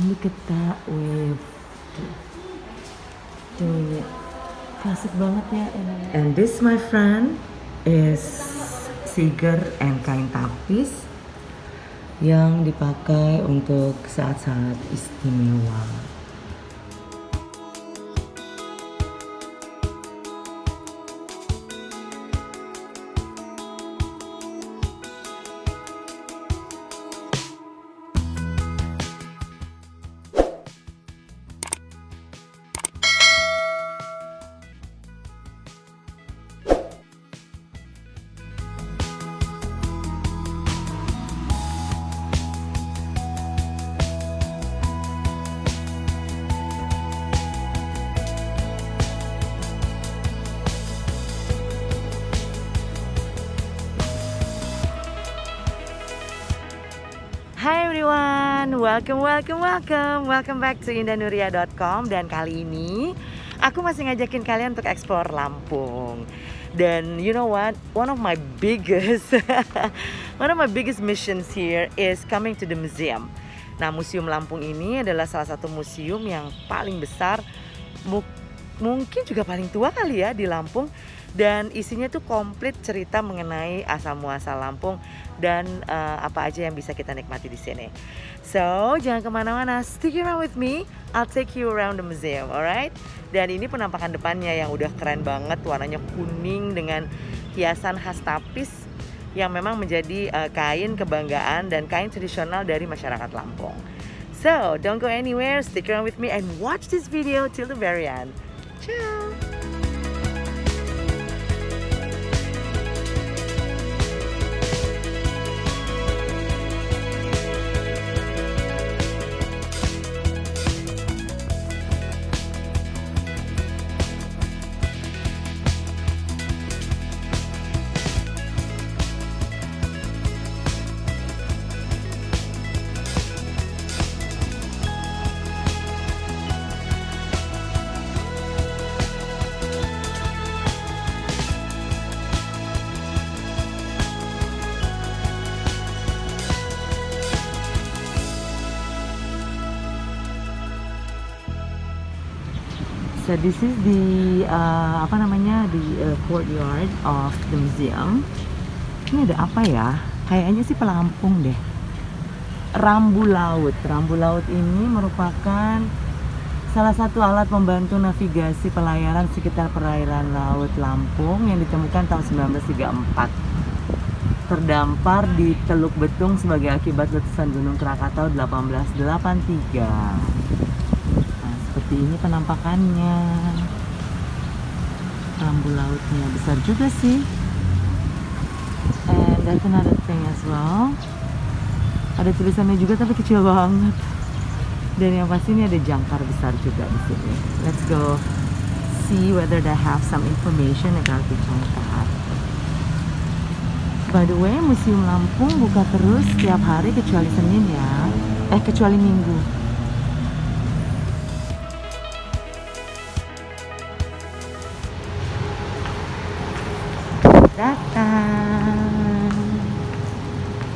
Look at that wave. Tuh, klasik banget ya ini. And this my friend is siger and kain tapis yang dipakai untuk saat-saat istimewa. Hai everyone, welcome back to indanuria.com. Dan kali ini aku masih ngajakin kalian untuk explore Lampung. Dan you know what, one of my biggest missions here is coming to the museum. Nah, Museum Lampung ini adalah salah satu museum yang paling besar, mungkin juga paling tua kali ya di Lampung. Dan isinya tuh komplit cerita mengenai asal muasal Lampung dan apa aja yang bisa kita nikmati di sini. So jangan kemana-mana, stick around with me. I'll take you around the museum, alright? Dan ini penampakan depannya yang udah keren banget, warnanya kuning dengan hiasan khas tapis yang memang menjadi kain kebanggaan dan kain tradisional dari masyarakat Lampung. So don't go anywhere, stick around with me and watch this video till the very end. Ciao! So this is the courtyard of the museum. Ini ada apa ya? Kayaknya sih pelampung deh. Rambu laut. Rambu laut ini merupakan salah satu alat pembantu navigasi pelayaran sekitar perairan laut Lampung yang ditemukan tahun 1934. Terdampar di Teluk Betung sebagai akibat letusan Gunung Krakatau 1883. Seperti ini penampakannya. Rambu lautnya besar juga sih. And that's another thing as well. Ada tulisannya juga tapi kecil banget. Dan yang pasti ini ada jangkar besar juga di sini. Let's go see whether they have some information about the jangkar. By the way, Museum Lampung buka terus setiap hari kecuali Senin ya. Kecuali Minggu. Datang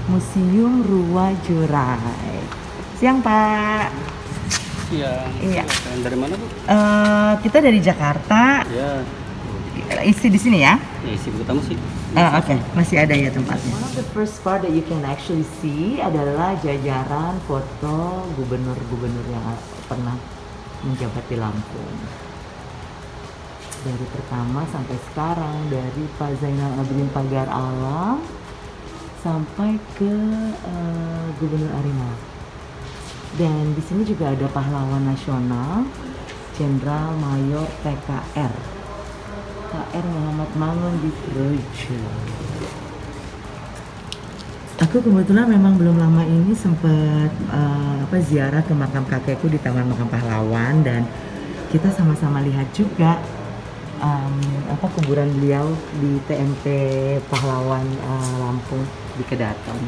Museum Rua Jurai. Siang Pak. Siang. Iya. Dari mana Bu? Kita dari Jakarta. Ya. Isi di sini ya? Ya isi buku tamu sih. Oke. Masih ada ya tempatnya. One of the first part that you can actually see adalah jajaran foto gubernur-gubernur yang pernah menjabat di Lampung. Dari pertama sampai sekarang, dari Pak Zainal Abidin Pagar Alam sampai ke Gubernur Arimal. Dan di sini juga ada pahlawan nasional, Jenderal Mayor TKR Muhammad Mangun di Projo. Aku kebetulan memang belum lama ini sempat ziarah ke makam kakekku di Taman Makam Pahlawan, dan kita sama-sama lihat juga kuburan beliau di TMP Pahlawan Lampung di Kedaton.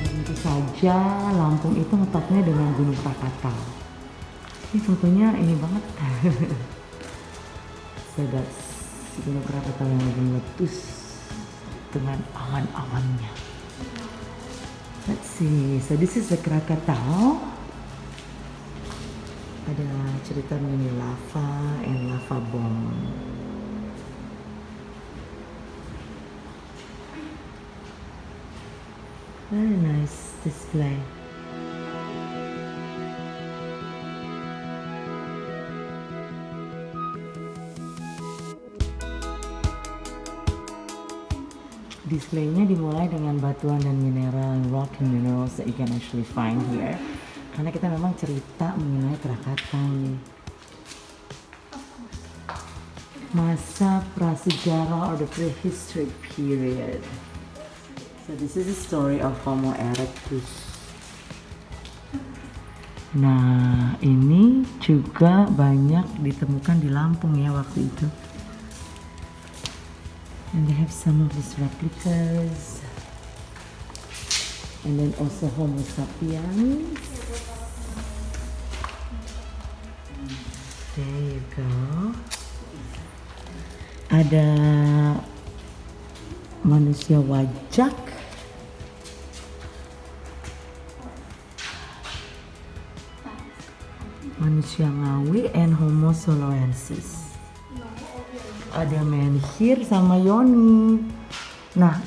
Tentu saja Lampung itu ngetopnya dengan Gunung Krakatau. Ini fotonya ini banget. So that's Gunung Krakatau yang lagi meletus dengan awan-awannya. Let's see, so this is the Krakatau. Ada cerita mengenai lava and lava bomb. Very nice display. Displaynya dimulai dengan batuan dan mineral, rock and minerals that you can actually find here. Karena kita memang cerita mengenai Krakatau nih. Masa prasejarah or the prehistoric period. So this is the story of Homo erectus. Nah, ini juga banyak ditemukan di Lampung ya waktu itu. And they have some of these replicas. And then also Homo sapiens. There you go. Ada manusia wajak. Manusia Ngawi and Homo soloensis. Ada menhir sama yoni. Nah,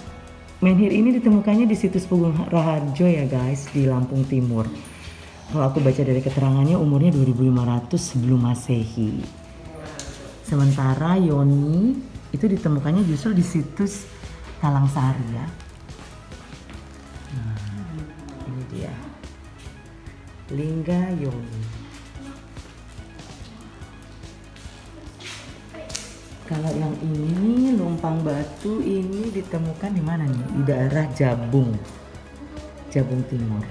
menhir ini ditemukannya di situs Pugung Raharjo ya guys, di Lampung Timur. Kalau aku baca dari keterangannya umurnya 2500 sebelum Masehi. Sementara yoni itu ditemukannya justru di situs Talangsari ya. Nah, ini dia. Lingga yoni. Kalau yang ini lumpang batu ini ditemukan di mana nih? Di daerah Jabung, Jabung Timur.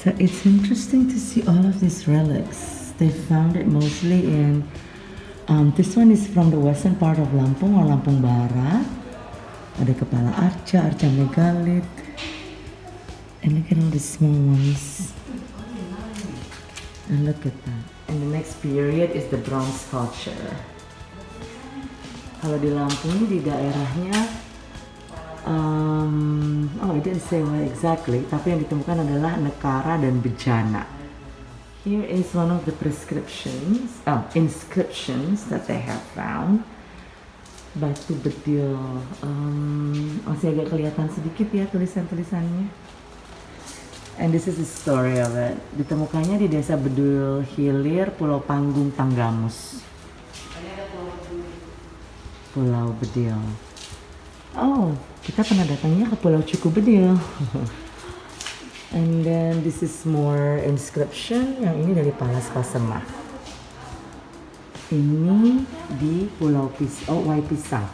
So it's interesting to see all of these relics. They found it mostly in. This one is from the western part of Lampung or Lampung Barat. Ada kepala arca, arca megalit. And look at all the small ones. And look at that. And the next period is the bronze culture. Kalau di Lampung di daerahnya, I didn't say what exactly, tapi yang ditemukan adalah Nekara dan Bejana. Here is one of the inscriptions that they have found. Batu bedil, masih agak kelihatan sedikit ya tulisan-tulisannya. And this is the story of it. Ditemukannya di Desa Bedul Hilir, Pulau Panggung, Tanggamus. Pulau Bedil. Oh, kita pernah datangnya ke Pulau Cuku Bedil. And then this is more inscription. Yang ini dari Palas Pasemah. Ini di Pulau Waipisang.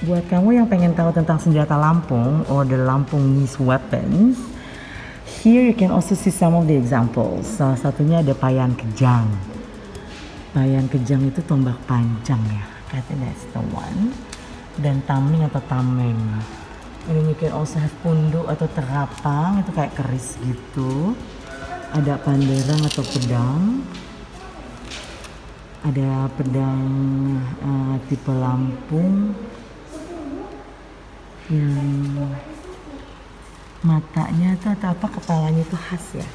Buat kamu yang pengen tahu tentang senjata Lampung or the Lampungese weapons, here you can also see some of the examples. Salah satunya ada payan kejang. Payan kejang itu tombak panjang ya. I think that's the one. Dan tameng atau tameng. And then you can also have pundu atau terapang, itu kayak keris gitu. Ada panderang atau pedang. Ada pedang tipe Lampung yang matanya tuh atau apa, kepalanya tuh khas ya.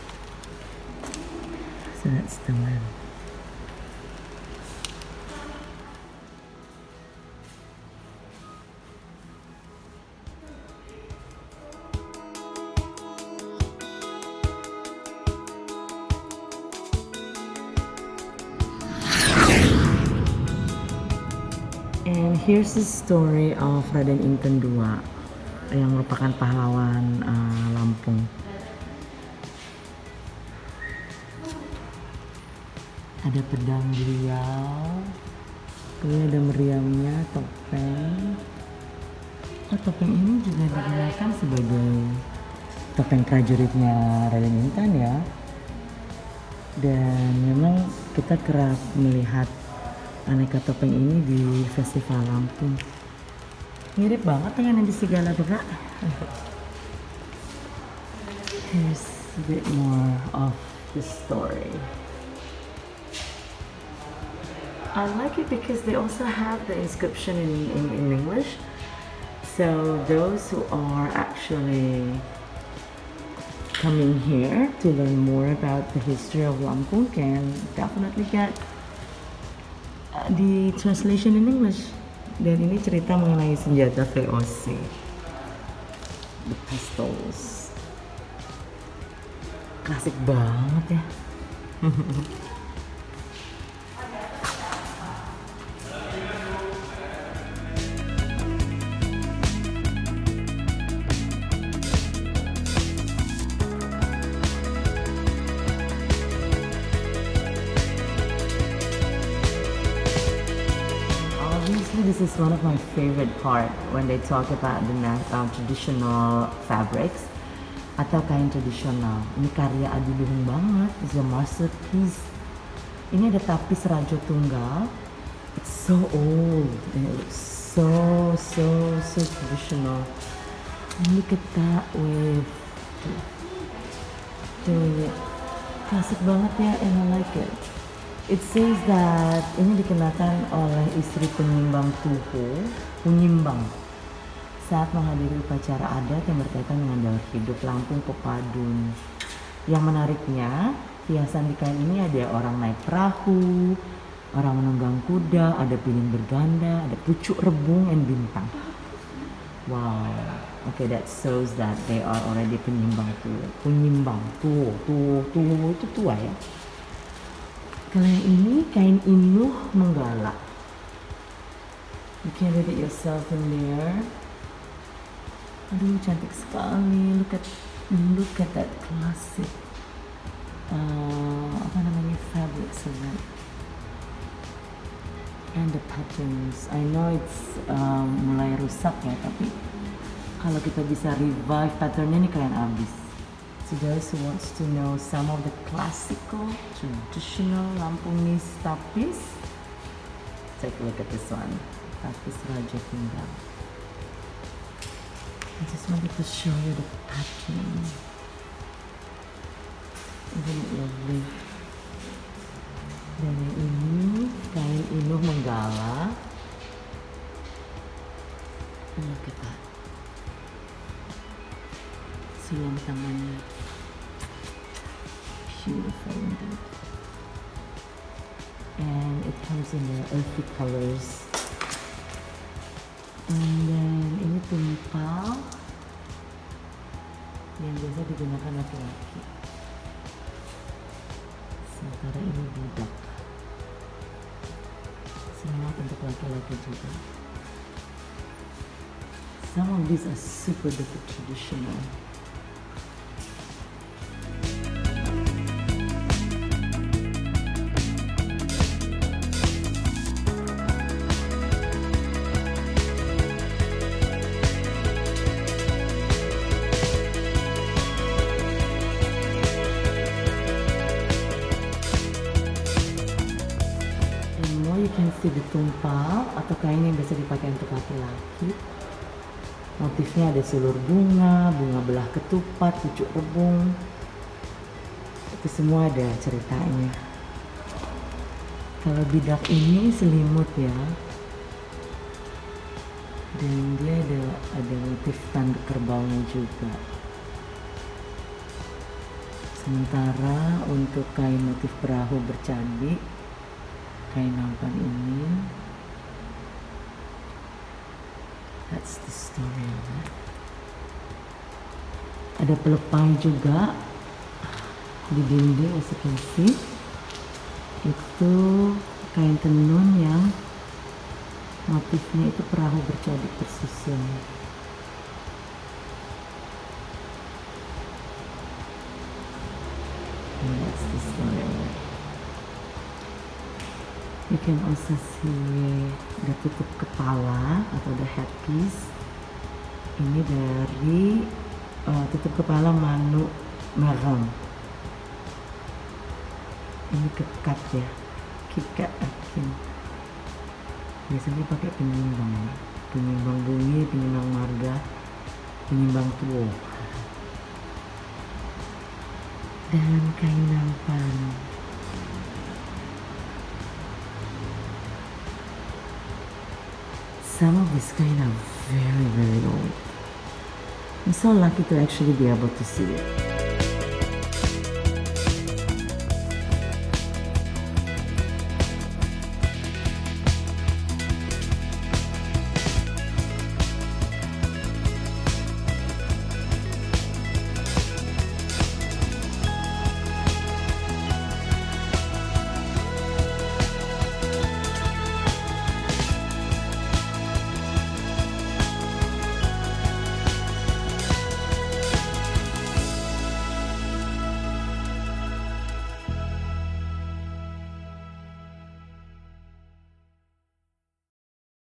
So that's the one. And here's the story of Raden Inten II yang merupakan pahlawan Lampung. Ada pedang beliau, kemudian ada meriamnya, topeng. Oh, topeng ini juga digunakan sebagai topeng prajuritnya Raden Inten ya. Dan memang kita kerap melihat aneka topeng ini di Festival Lampung. Mirip banget dengan yang di Sigala Berak. Here's a bit more of the story. I like it because they also have the inscription in English. So those who are actually coming here to learn more about the history of Lampung can definitely get di translation in English. Dan ini cerita mengenai senjata VOC, the pistols. Klasik banget ya. Obviously, this is one of my favorite part when they talk about the traditional fabrics atau kain tradisional. Ini karya Adiluhung banget, it's a masterpiece. Ini ada tapis Rajo Tunggal. It's so old and it looks so traditional. And look at that wave. Klasik banget ya, and I like it. It says that ini dikenakan oleh istri penyimbang penyimbang saat menghadiri upacara adat yang berkaitan dengan daur hidup Lampung Pepadun. Yang menariknya, hiasan di kain ini ada orang naik perahu, orang menunggang kuda, ada piring berganda, ada pucuk rebung, and bintang. Wow, okay, that shows that they are already penyimbang tuo itu tua ya. Kalau yang ini kain inuh menggala. You can read it yourself in there. Aduh, cantik sekali. Look at that classic fabric set. And the patterns. I know it's mulai rusak ya, tapi kalau kita bisa revive patternnya ini keren abis. To those who wants to know some of the classical, traditional Lampungese tapis, take a look at this one, tapis Raja Tunggal. I just wanted to show you the pattern. Isn't it lovely? Dan yang ini kain inuh menggala. Look at that. Sulam tangannya. Beautiful indeed. And it comes in the earthy colors. And then ini tumpal yang biasa digunakan laki-laki. Sementara ini budak. Semua untuk laki-laki juga. Some of these are super duper traditional. you can see the tumpal atau kain yang biasa dipakai untuk laki-laki. Motifnya ada sulur bunga, bunga belah ketupat, pucuk rebung. Itu semua ada ceritanya. Kalau bidak ini selimut ya. Dan dia ada motif tanduk kerbaunya juga. Sementara untuk kain motif perahu bercandi, kain nampan ini, that's the story of it. Ada pelepai juga di dinding, as you can see. Itu kain tenun yang motifnya itu perahu bercandi tersusun. And that's the story of it. You can also see the tutup kepala atau the headpiece. Ini dari tutup kepala Manu Merong. Ini kekat ya, kikat akin. Biasanya pakai penyimbang bumi, penyimbang marga, penyimbang tuo. Dan kain nampan. Some of this kain are very, very old. I'm so lucky to actually be able to see it.